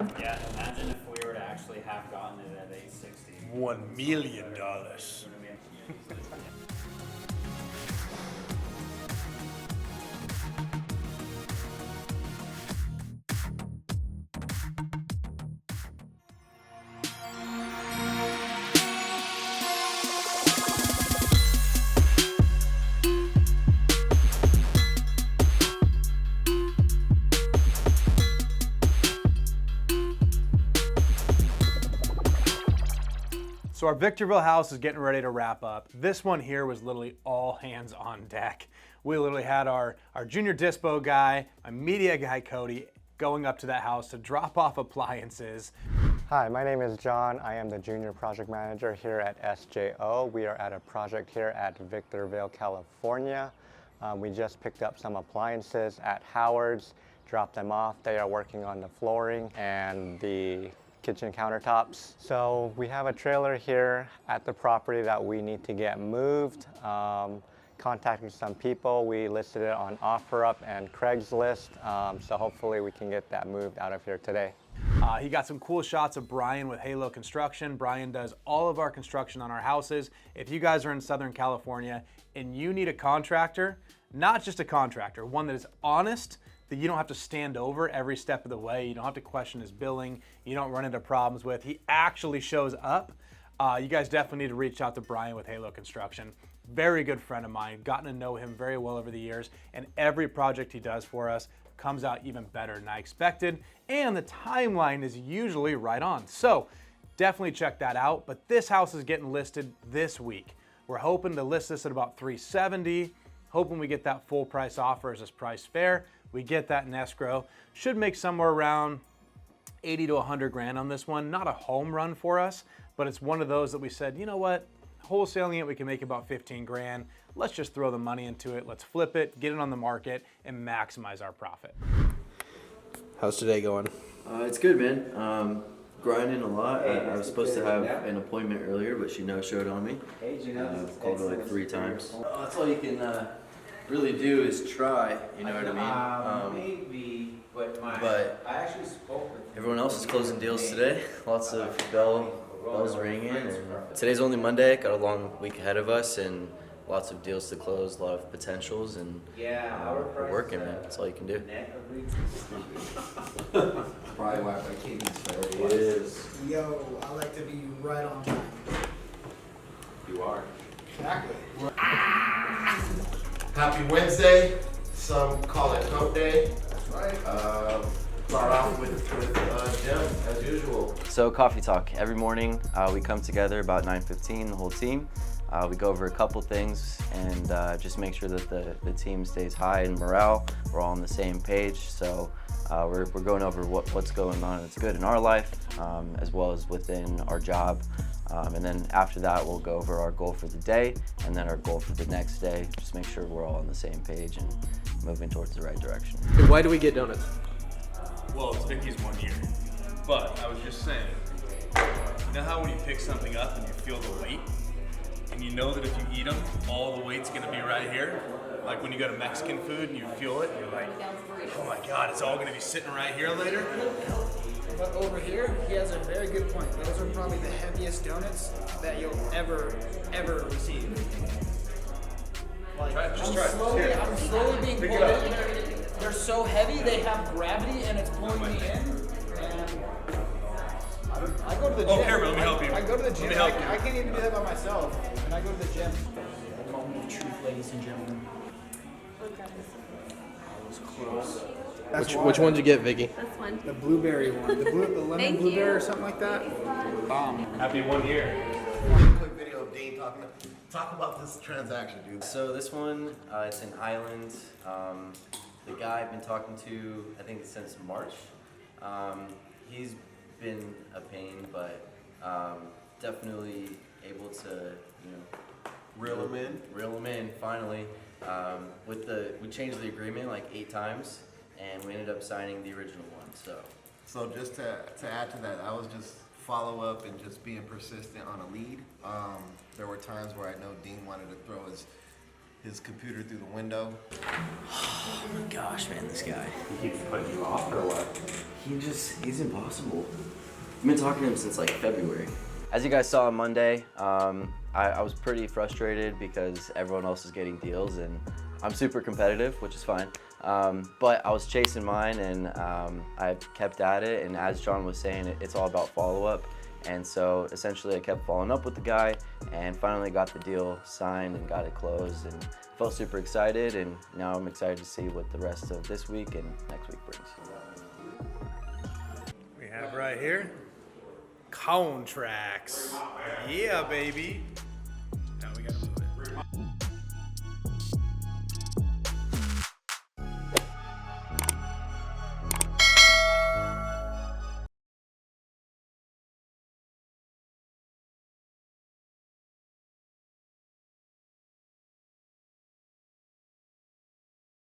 fun. Yeah, imagine if we were to actually have gotten it at 860. $1 million. So our Victorville house is getting ready to wrap up. This one here was literally all hands on deck. We literally had our junior dispo guy, my media guy Cody, going up to that house to drop off appliances. Hi, my name is John. I am the junior project manager here at SJO. We are at a project here at Victorville, California. We just picked up some appliances at Howard's, dropped them off. They are working on the flooring and the kitchen countertops. So we have a trailer here at the property that we need to get moved. Contacting some people, we listed it on OfferUp and Craigslist, so hopefully we can get that moved out of here today. He got some cool shots of Brian with Halo Construction. Brian does all of our construction on our houses. If you guys are in Southern California and you need a contractor, not just a contractor, one that is honest, that you don't have to stand over every step of the way, you don't have to question his billing, you don't run into problems with, he actually shows up. You guys definitely need to reach out to Brian with Halo Construction. Very good friend of mine, gotten to know him very well over the years, and every project he does for us comes out even better than I expected, and the timeline is usually right on. So definitely check that out, but this house is getting listed this week. We're hoping to list this at about $370, hoping we get that full price offer as this price fair. We get that in escrow. Should make somewhere around 80 to 100 grand on this one. Not a home run for us, but it's one of those that we said, you know what? Wholesaling it, we can make about 15 grand. Let's just throw the money into it. Let's flip it, get it on the market, and maximize our profit. How's today going? It's good, man. Grinding a lot. I was supposed to have an appointment earlier, but she no-showed on me. Called her like 3 times. That's all you can really do is try, you know what I mean? Maybe, but I actually spoke with everyone else is closing deals today. Lots of bells ringing. And today's only Monday. Got a long week ahead of us and lots of deals to close, a lot of potentials, and we're working, man. That's all you can do. Probably why my kidneys failed. It is. Yo, I like to be right on time. You are. Exactly. Happy Wednesday. Some call it Hump Day. That's right. Start off with Jim, as usual. So coffee talk. Every morning we come together about 9:15, the whole team. We go over a couple things and just make sure that the team stays high in morale. We're all on the same page. So we're going over what's going on that's good in our life, as well as within our job. And then after that, we'll go over our goal for the day and then our goal for the next day. Just make sure we're all on the same page and moving towards the right direction. Why do we get donuts? Well, it's Vicky's 1 year, but I was just saying, you know how when you pick something up and you feel the weight, and you know that if you eat them, all the weight's gonna be right here? Like when you go to Mexican food and you feel it, you're like, oh my God, it's all gonna be sitting right here later? But over here, he has a very good point. Those are probably the heaviest donuts that you'll ever receive. Like, I'm slowly being pulled in. They're so heavy, they have gravity, and it's pulling me in. And I go to the gym. Oh, here, let me help you. I go to the gym. Let me help you. I can't even do that by myself. And I go to the gym. The moment of truth, ladies and gentlemen. That was close. Which one did you get, Vicky? This one. The blueberry one. The lemon Thank blueberry you. or something like that. Happy 1 year. Quick video of Dean talk about this transaction, dude. So this one, it's an island. The guy I've been talking to, I think since March. He's been a pain, but definitely able to, reel him in finally. We changed the agreement like 8 times, and we ended up signing the original one. So just to add to that, I was just follow up and just being persistent on a lead. There were times where I know Dean wanted to throw his his computer through the window. Oh my gosh, man, this guy. He keeps putting you off or what? He's impossible. I've been talking to him since like February. As you guys saw on Monday, I was pretty frustrated because everyone else is getting deals and I'm super competitive, which is fine. But I was chasing mine and I kept at it, and as John was saying, it's all about follow-up. And so essentially I kept following up with the guy and finally got the deal signed and got it closed and felt super excited, and now I'm excited to see what the rest of this week and next week brings. We have right here contracts. Yeah, baby.